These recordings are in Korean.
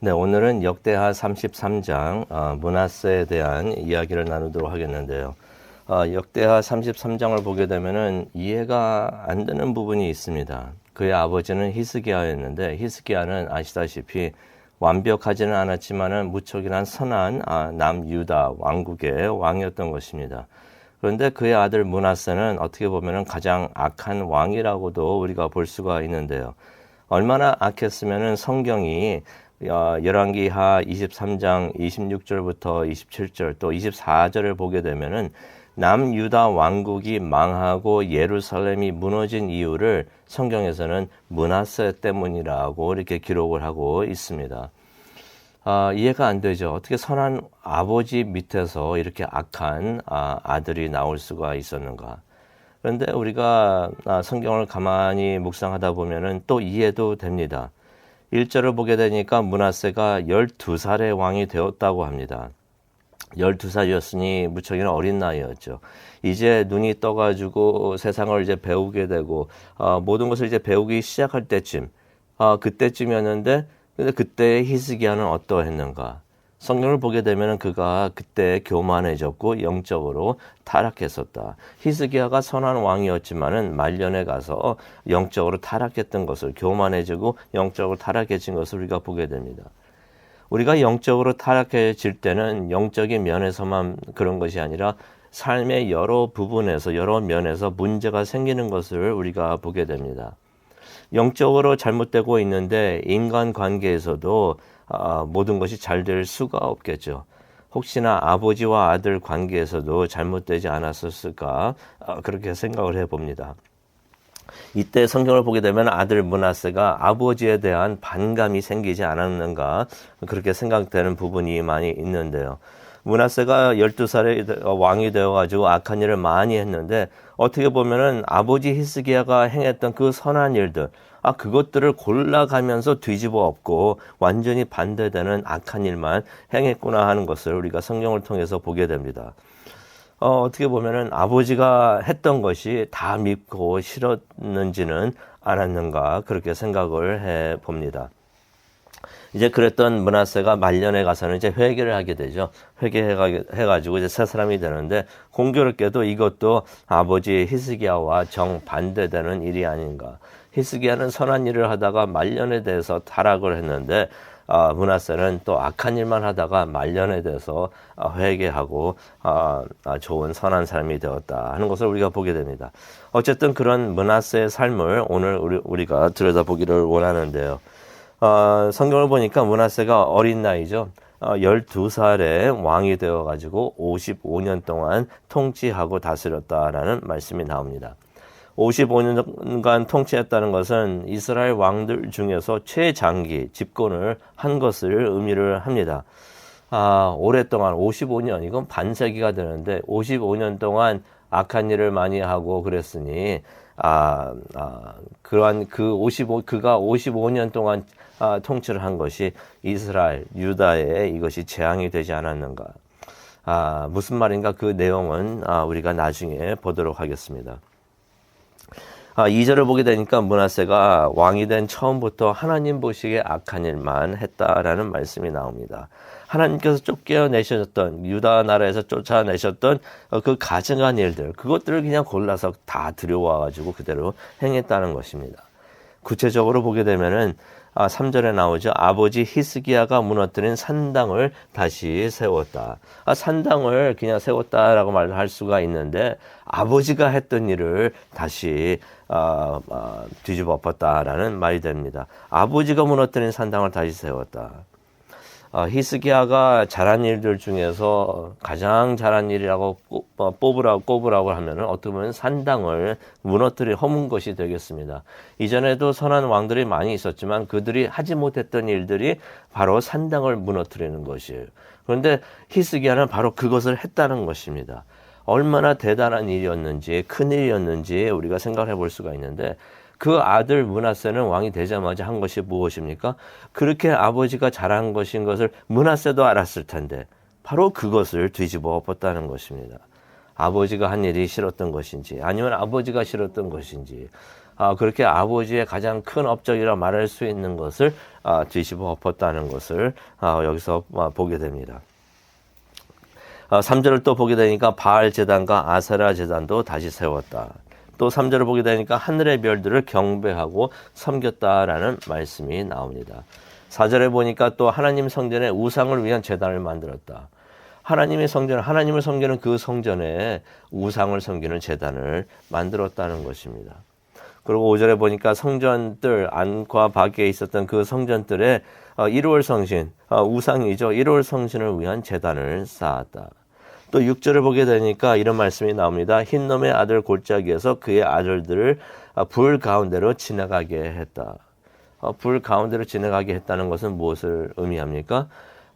네, 오늘은 역대하 33장 므낫세에 대한 이야기를 나누도록 하겠는데요. 역대하 33장을 보게 되면은 이해가 안 되는 부분이 있습니다. 그의 아버지는 히스기야였는데 히스기야는 아시다시피 완벽하지는 않았지만은 무척이나 선한 남유다 왕국의 왕이었던 것입니다. 그런데 그의 아들 므낫세는 어떻게 보면은 가장 악한 왕이라고도 우리가 볼 수가 있는데요. 얼마나 악했으면은 성경이 열왕기하 23장 26절부터 27절 또 24절을 보게 되면은 남유다 왕국이 망하고 예루살렘이 무너진 이유를 성경에서는 므낫세 때문이라고 이렇게 기록을 하고 있습니다. 이해가 안 되죠. 어떻게 선한 아버지 밑에서 이렇게 악한 아들이 나올 수가 있었는가. 그런데 우리가 성경을 가만히 묵상하다 보면은 또 이해도 됩니다. 1절을 보게 되니까 므낫세가 12살의 왕이 되었다고 합니다. 12살이었으니 무척이나 어린 나이였죠. 이제 눈이 떠가지고 세상을 이제 배우게 되고 모든 것을 이제 배우기 시작할 때쯤 그때쯤이었는데 근데 그때 히스기야는 어떠했는가? 성경을 보게 되면 그가 그때 교만해졌고 영적으로 타락했었다. 히스기야가 선한 왕이었지만은 말년에 가서 영적으로 타락했던 것을 교만해지고 영적으로 타락해진 것을 우리가 보게 됩니다. 우리가 영적으로 타락해질 때는 영적인 면에서만 그런 것이 아니라 삶의 여러 부분에서 여러 면에서 문제가 생기는 것을 우리가 보게 됩니다. 영적으로 잘못되고 있는데 인간관계에서도 모든 것이 잘 될 수가 없겠죠. 혹시나 아버지와 아들 관계에서도 잘못되지 않았었을까 그렇게 생각을 해봅니다. 이때 성경을 보게 되면 아들 므낫세가 아버지에 대한 반감이 생기지 않았는가 그렇게 생각되는 부분이 많이 있는데요. 므낫세가 12살에 왕이 되어가지고 악한 일을 많이 했는데 어떻게 보면은 아버지 히스기야가 행했던 그 선한 일들 그것들을 골라가면서 뒤집어 엎고 완전히 반대되는 악한 일만 행했구나 하는 것을 우리가 성경을 통해서 보게 됩니다. 어떻게 보면은 아버지가 했던 것이 다 믿고 싫었는지는 않았는가 그렇게 생각을 해 봅니다. 이제 그랬던 므낫세가 말년에 가서는 이제 회개를 하게 되죠. 회개해가지고 이제 새 사람이 되는데 공교롭게도 이것도 아버지 히스기야와 정반대되는 일이 아닌가. 히스기야는 선한 일을 하다가 말년에 대해서 타락을 했는데 므낫세는 또 악한 일만 하다가 말년에 대해서 회개하고 좋은 선한 사람이 되었다 하는 것을 우리가 보게 됩니다. 어쨌든 그런 므낫세의 삶을 오늘 우리가 들여다보기를 원하는데요. 성경을 보니까 므낫세가 어린 나이죠. 12살에 왕이 되어가지고 55년 동안 통치하고 다스렸다라는 말씀이 나옵니다. 55년간 통치했다는 것은 이스라엘 왕들 중에서 최장기 집권을 한 것을 의미를 합니다. 오랫동안 55년, 이건 반세기가 되는데 55년 동안 악한 일을 많이 하고 그랬으니 그가 55년 동안 통치를 한 것이 이스라엘, 유다에 이것이 재앙이 되지 않았는가. 무슨 말인가 그 내용은 우리가 나중에 보도록 하겠습니다. 2절을 보게 되니까 므낫세가 왕이 된 처음부터 하나님 보시기에 악한 일만 했다라는 말씀이 나옵니다. 하나님께서 쫓겨내셨던 유다 나라에서 쫓아내셨던 그 가증한 일들 그것들을 그냥 골라서 다 들여와가지고 그대로 행했다는 것입니다. 구체적으로 보게 되면은 3절에 나오죠. 아버지 히스기야가 무너뜨린 산당을 다시 세웠다. 산당을 그냥 세웠다라고 말할 수가 있는데 아버지가 했던 일을 다시 뒤집어 엎었다라는 말이 됩니다. 아버지가 무너뜨린 산당을 다시 세웠다. 히스기야가 잘한 일들 중에서 가장 잘한 일이라고 꼽으라고 하면은 어떻게 보면 산당을 허문 것이 되겠습니다. 이전에도 선한 왕들이 많이 있었지만 그들이 하지 못했던 일들이 바로 산당을 무너뜨리는 것이에요. 그런데 히스기야는 바로 그것을 했다는 것입니다. 얼마나 대단한 일이었는지 큰 일이었는지 우리가 생각해 볼 수가 있는데 그 아들 므낫세는 왕이 되자마자 한 것이 무엇입니까? 그렇게 아버지가 잘한 것인 것을 므낫세도 알았을 텐데 바로 그것을 뒤집어 엎었다는 것입니다. 아버지가 한 일이 싫었던 것인지 아니면 아버지가 싫었던 것인지 그렇게 아버지의 가장 큰 업적이라 말할 수 있는 것을 뒤집어 엎었다는 것을 여기서 보게 됩니다. 3절을 또 보게 되니까 바알 제단과 아세라 제단도 다시 세웠다. 또 3절을 보게 되니까 하늘의 별들을 경배하고 섬겼다라는 말씀이 나옵니다. 4절에 보니까 또 하나님 성전에 우상을 위한 제단을 만들었다. 하나님의 성전, 하나님을 섬기는 그 성전에 우상을 섬기는 제단을 만들었다는 것입니다. 그리고 5절에 보니까 성전들 안과 밖에 있었던 그 성전들에 1월 성신, 우상이죠. 1월 성신을 위한 제단을 쌓았다. 또 6절을 보게 되니까 이런 말씀이 나옵니다. 흰놈의 아들 골짜기에서 그의 아들들을 불 가운데로 지나가게 했다. 불 가운데로 지나가게 했다는 것은 무엇을 의미합니까?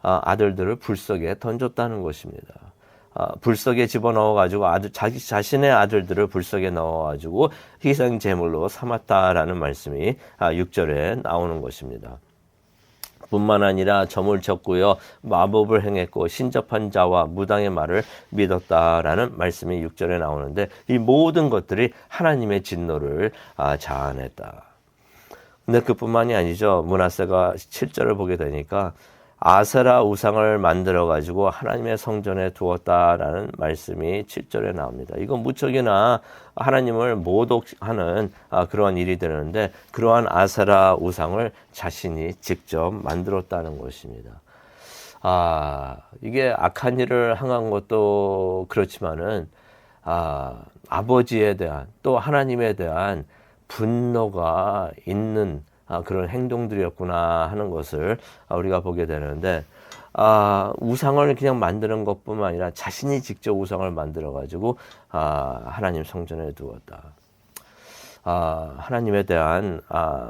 아들들을 불 속에 던졌다는 것입니다. 불 속에 집어넣어가지고 자기 자신의 아들들을 불 속에 넣어가지고 희생 제물로 삼았다라는 말씀이 6절에 나오는 것입니다. 뿐만 아니라 점을 쳤고요, 마법을 행했고 신접한 자와 무당의 말을 믿었다라는 말씀이 6절에 나오는데, 이 모든 것들이 하나님의 진노를 자아냈다. 근데 그뿐만이 아니죠. 므낫세가 7절을 보게 되니까 아세라 우상을 만들어 가지고 하나님의 성전에 두었다라는 말씀이 7절에 나옵니다. 이건 무척이나 하나님을 모독하는 그러한 일이 되는데, 그러한 아세라 우상을 자신이 직접 만들었다는 것입니다. 이게 악한 일을 행한 것도 그렇지만은 아버지에 대한, 또 하나님에 대한 분노가 있는 그런 행동들이었구나 하는 것을 우리가 보게 되는데, 우상을 그냥 만드는 것뿐만 아니라 자신이 직접 우상을 만들어 가지고 하나님 성전에 두었다. 하나님에 대한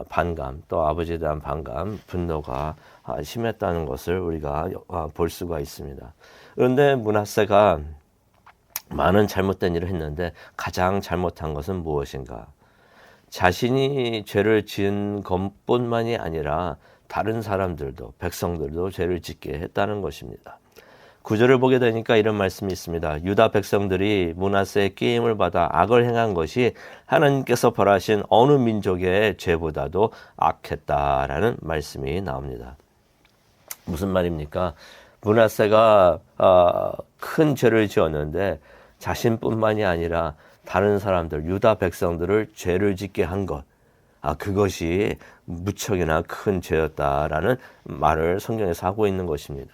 반감, 또 아버지에 대한 반감, 분노가 심했다는 것을 우리가 볼 수가 있습니다. 그런데 므낫세가 많은 잘못된 일을 했는데 가장 잘못한 것은 무엇인가? 자신이 죄를 지은 것뿐만이 아니라 다른 사람들도, 백성들도 죄를 짓게 했다는 것입니다. 9절을 보게 되니까 이런 말씀이 있습니다. 유다 백성들이 므낫세의 끼임을 받아 악을 행한 것이 하나님께서 벌하신 어느 민족의 죄보다도 악했다라는 말씀이 나옵니다. 무슨 말입니까? 므낫세가 큰 죄를 지었는데 자신뿐만이 아니라 다른 사람들, 유다 백성들을 죄를 짓게 한 것, 그것이 무척이나 큰 죄였다라는 말을 성경에서 하고 있는 것입니다.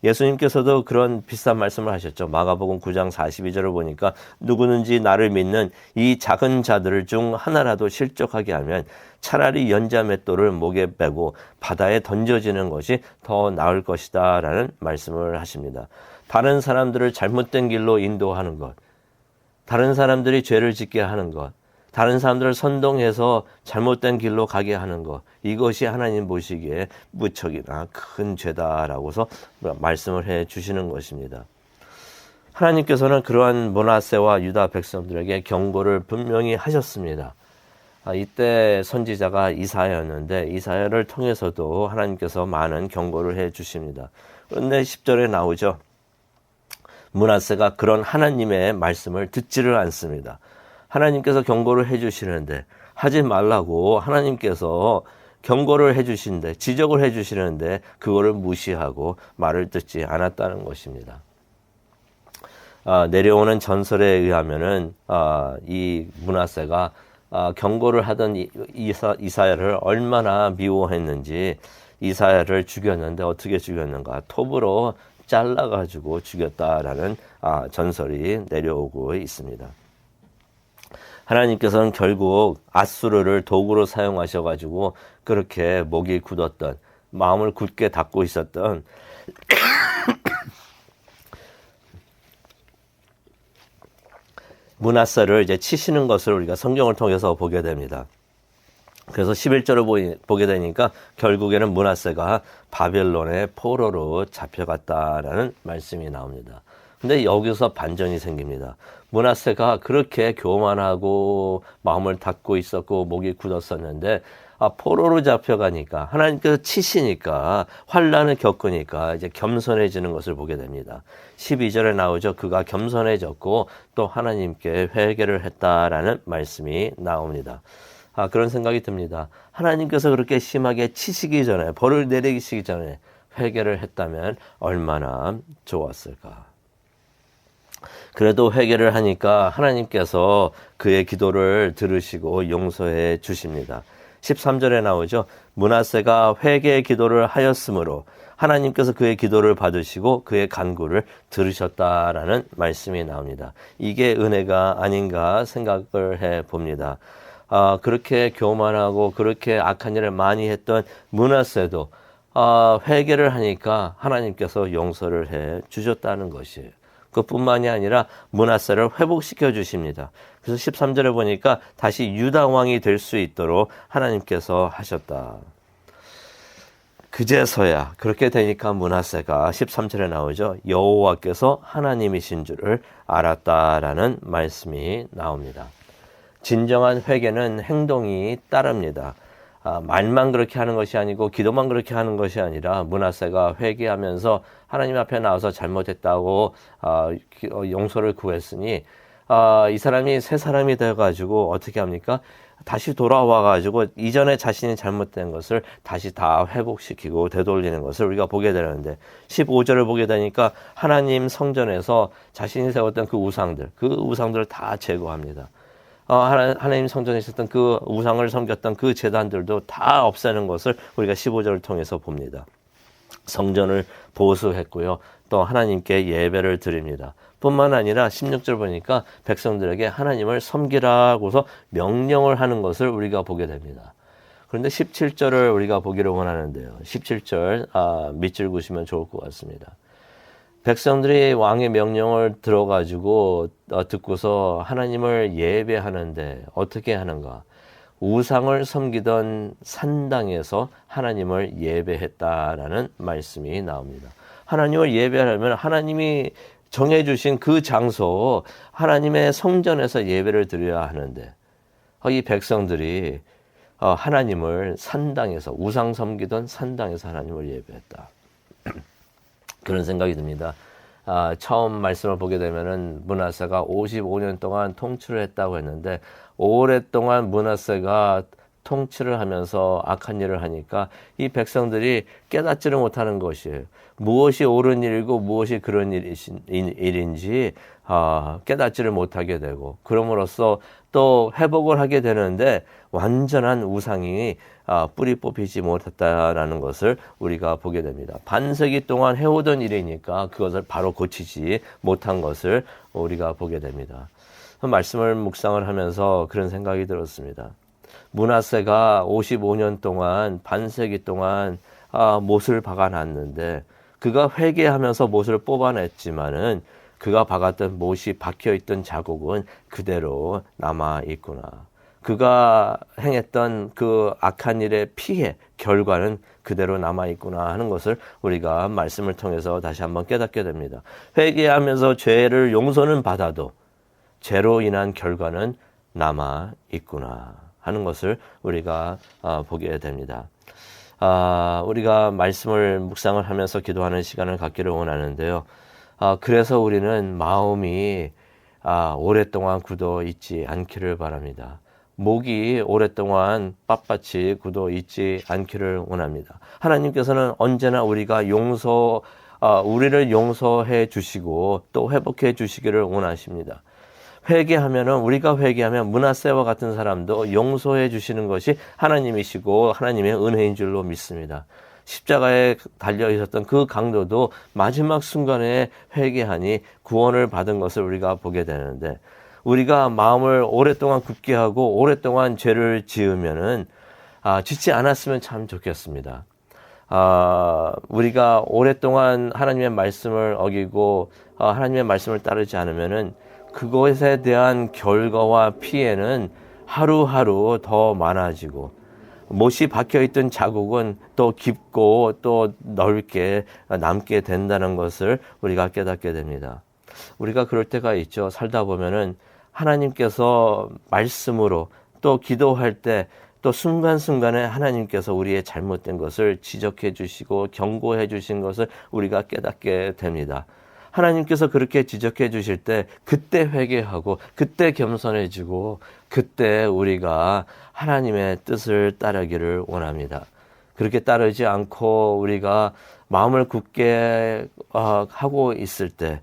예수님께서도 그런 비슷한 말씀을 하셨죠. 마가복음 9장 42절을 보니까 누구든지 나를 믿는 이 작은 자들 중 하나라도 실족하게 하면 차라리 연자 맷돌을 목에 빼고 바다에 던져지는 것이 더 나을 것이다 라는 말씀을 하십니다. 다른 사람들을 잘못된 길로 인도하는 것, 다른 사람들이 죄를 짓게 하는 것, 다른 사람들을 선동해서 잘못된 길로 가게 하는 것, 이것이 하나님 보시기에 무척이나 큰 죄다라고서 말씀을 해 주시는 것입니다. 하나님께서는 그러한 므낫세와 유다 백성들에게 경고를 분명히 하셨습니다. 이때 선지자가 이사야였는데 이사야를 통해서도 하나님께서 많은 경고를 해 주십니다. 그런데 10절에 나오죠. 므낫세가 그런 하나님의 말씀을 듣지를 않습니다. 하나님께서 경고를 해주시는데, 하지 말라고 하나님께서 경고를 해주시는데, 지적을 해주시는데 그거를 무시하고 말을 듣지 않았다는 것입니다. 내려오는 전설에 의하면은 이 므낫세가 경고를 하던 이사야를 얼마나 미워했는지 이사야를 죽였는데 어떻게 죽였는가? 톱으로 잘라가지고 죽였다라는 전설이 내려오고 있습니다. 하나님께서는 결국 앗수르를 도구로 사용하셔가지고 그렇게 목이 굳었던, 마음을 굳게 닫고 있었던 므낫세를 이제 치시는 것을 우리가 성경을 통해서 보게 됩니다. 그래서 11절을 보게 되니까 결국에는 므낫세가 바벨론의 포로로 잡혀갔다라는 말씀이 나옵니다. 근데 여기서 반전이 생깁니다. 므낫세가 그렇게 교만하고 마음을 닫고 있었고 목이 굳었었는데 포로로 잡혀가니까, 하나님께서 치시니까, 환난을 겪으니까 이제 겸손해지는 것을 보게 됩니다. 12절에 나오죠. 그가 겸손해졌고 또 하나님께 회개를 했다라는 말씀이 나옵니다. 그런 생각이 듭니다. 하나님께서 그렇게 심하게 치시기 전에, 벌을 내리시기 전에 회개를 했다면 얼마나 좋았을까. 그래도 회개를 하니까 하나님께서 그의 기도를 들으시고 용서해 주십니다. 13절에 나오죠. 므낫세가 회개의 기도를 하였으므로 하나님께서 그의 기도를 받으시고 그의 간구를 들으셨다라는 말씀이 나옵니다. 이게 은혜가 아닌가 생각을 해 봅니다. 그렇게 교만하고 그렇게 악한 일을 많이 했던 므낫세도 회개를 하니까 하나님께서 용서를 해 주셨다는 것이에요. 그뿐만이 아니라 므낫세를 회복시켜 주십니다. 그래서 13절에 보니까 다시 유다 왕이 될 수 있도록 하나님께서 하셨다. 그제서야 그렇게 되니까 므낫세가 13절에 나오죠. 여호와께서 하나님이신 줄을 알았다라는 말씀이 나옵니다. 진정한 회개는 행동이 따릅니다. 말만 그렇게 하는 것이 아니고 기도만 그렇게 하는 것이 아니라 므낫세가 회개하면서 하나님 앞에 나와서 잘못했다고 용서를 구했으니 이 사람이 새 사람이 되어가지고 어떻게 합니까? 다시 돌아와가지고 이전에 자신이 잘못된 것을 다시 다 회복시키고 되돌리는 것을 우리가 보게 되는데 15절을 보게 되니까 하나님 성전에서 자신이 세웠던 그 우상들을 다 제거합니다. 하나님 성전에 있었던 그 우상을 섬겼던 그 제단들도 다 없애는 것을 우리가 15절을 통해서 봅니다. 성전을 보수했고요. 또 하나님께 예배를 드립니다. 뿐만 아니라 16절 보니까 백성들에게 하나님을 섬기라고서 명령을 하는 것을 우리가 보게 됩니다. 그런데 17절을 우리가 보기를 원하는데요. 17절 밑줄 그으시면 좋을 것 같습니다. 백성들이 왕의 명령을 들어가지고 듣고서 하나님을 예배하는데 어떻게 하는가? 우상을 섬기던 산당에서 하나님을 예배했다라는 말씀이 나옵니다. 하나님을 예배하려면 하나님이 정해주신 그 장소, 하나님의 성전에서 예배를 드려야 하는데 이 백성들이 하나님을 산당에서, 우상 섬기던 산당에서 하나님을 예배했다. 그런 생각이 듭니다. 처음 말씀을 보게 되면은 므낫세가 55년 동안 통치를 했다고 했는데 오랫동안 므낫세가 통치를 하면서 악한 일을 하니까 이 백성들이 깨닫지를 못하는 것이에요. 무엇이 옳은 일이고 무엇이 그런 일인지 깨닫지를 못하게 되고 그럼으로써 또 회복을 하게 되는데 완전한 우상이 뿌리 뽑히지 못했다라는 것을 우리가 보게 됩니다. 반세기 동안 해오던 일이니까 그것을 바로 고치지 못한 것을 우리가 보게 됩니다. 말씀을 묵상을 하면서 그런 생각이 들었습니다. 므낫세가 55년 동안, 반세기 동안 못을 박아놨는데 그가 회개하면서 못을 뽑아냈지만은 그가 박았던 못이 박혀있던 자국은 그대로 남아있구나. 그가 행했던 그 악한 일의 피해, 결과는 그대로 남아있구나 하는 것을 우리가 말씀을 통해서 다시 한번 깨닫게 됩니다. 회개하면서 죄를 용서는 받아도 죄로 인한 결과는 남아있구나 하는 것을 우리가 보게 됩니다. 우리가 말씀을 묵상을 하면서 기도하는 시간을 갖기를 원하는데요. 그래서 우리는 마음이 오랫동안 굳어 있지 않기를 바랍니다. 목이 오랫동안 빳빳이 굳어 있지 않기를 원합니다. 하나님께서는 언제나 우리를 용서해 주시고 또 회복해 주시기를 원하십니다. 우리가 회개하면 므낫세와 같은 사람도 용서해 주시는 것이 하나님이시고 하나님의 은혜인 줄로 믿습니다. 십자가에 달려 있었던 그 강도도 마지막 순간에 회개하니 구원을 받은 것을 우리가 보게 되는데 우리가 마음을 오랫동안 굳게 하고 오랫동안 죄를 지으면은 짓지 않았으면 참 좋겠습니다. 우리가 오랫동안 하나님의 말씀을 어기고 하나님의 말씀을 따르지 않으면은 그것에 대한 결과와 피해는 하루하루 더 많아지고 못이 박혀있던 자국은 또 깊고 또 넓게 남게 된다는 것을 우리가 깨닫게 됩니다. 우리가 그럴 때가 있죠. 살다 보면은 하나님께서 말씀으로 또 기도할 때 또 순간순간에 하나님께서 우리의 잘못된 것을 지적해 주시고 경고해 주신 것을 우리가 깨닫게 됩니다. 하나님께서 그렇게 지적해 주실 때 그때 회개하고 그때 겸손해지고 그때 우리가 하나님의 뜻을 따르기를 원합니다. 그렇게 따르지 않고 우리가 마음을 굳게 하고 있을 때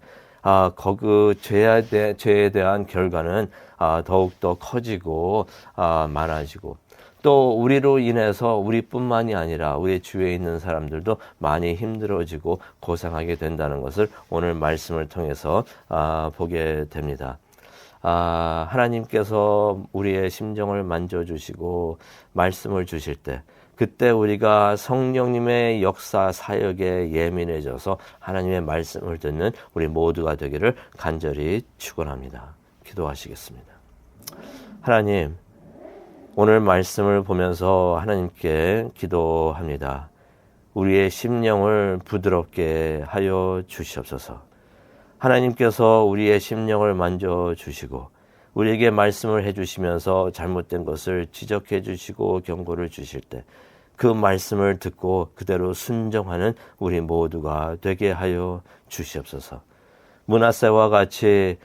그 죄에 대한 결과는 더욱더 커지고 많아지고, 또 우리로 인해서 우리뿐만이 아니라 우리 주위에 있는 사람들도 많이 힘들어지고 고생하게 된다는 것을 오늘 말씀을 통해서 보게 됩니다. 하나님께서 우리의 심정을 만져주시고 말씀을 주실 때, 그때 우리가 성령님의 역사 사역에 예민해져서 하나님의 말씀을 듣는 우리 모두가 되기를 간절히 축원합니다. 기도하시겠습니다. 하나님, 오늘 말씀을 보면서 하나님께 기도합니다. 우리의 심령을 부드럽게 하여 주시옵소서. 하나님께서 우리의 심령을 만져주시고 우리에게 말씀을 해주시면서 잘못된 것을 지적해 주시고 경고를 주실 때 그 말씀을 듣고 그대로 순종하는 우리 모두가 되게 하여 주시옵소서. 므낫세와 같이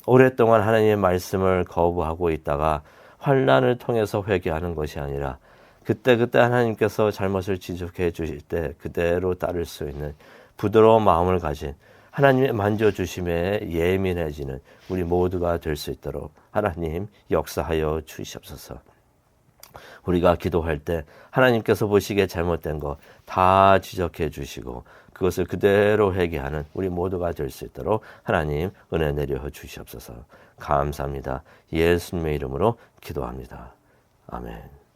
오랫동안 하나님의 말씀을 거부하고 있다가 환난을 통해서 회개하는 것이 아니라 그때 하나님께서 잘못을 지적해 주실 때 그대로 따를 수 있는 부드러운 마음을 가진, 하나님의 만져주심에 예민해지는 우리 모두가 될 수 있도록 하나님 역사하여 주시옵소서. 우리가 기도할 때 하나님께서 보시기에 잘못된 거 다 지적해 주시고 그것을 그대로 회개하는 우리 모두가 될 수 있도록 하나님 은혜 내려 주시옵소서. 감사합니다. 예수님의 이름으로 기도합니다. 아멘.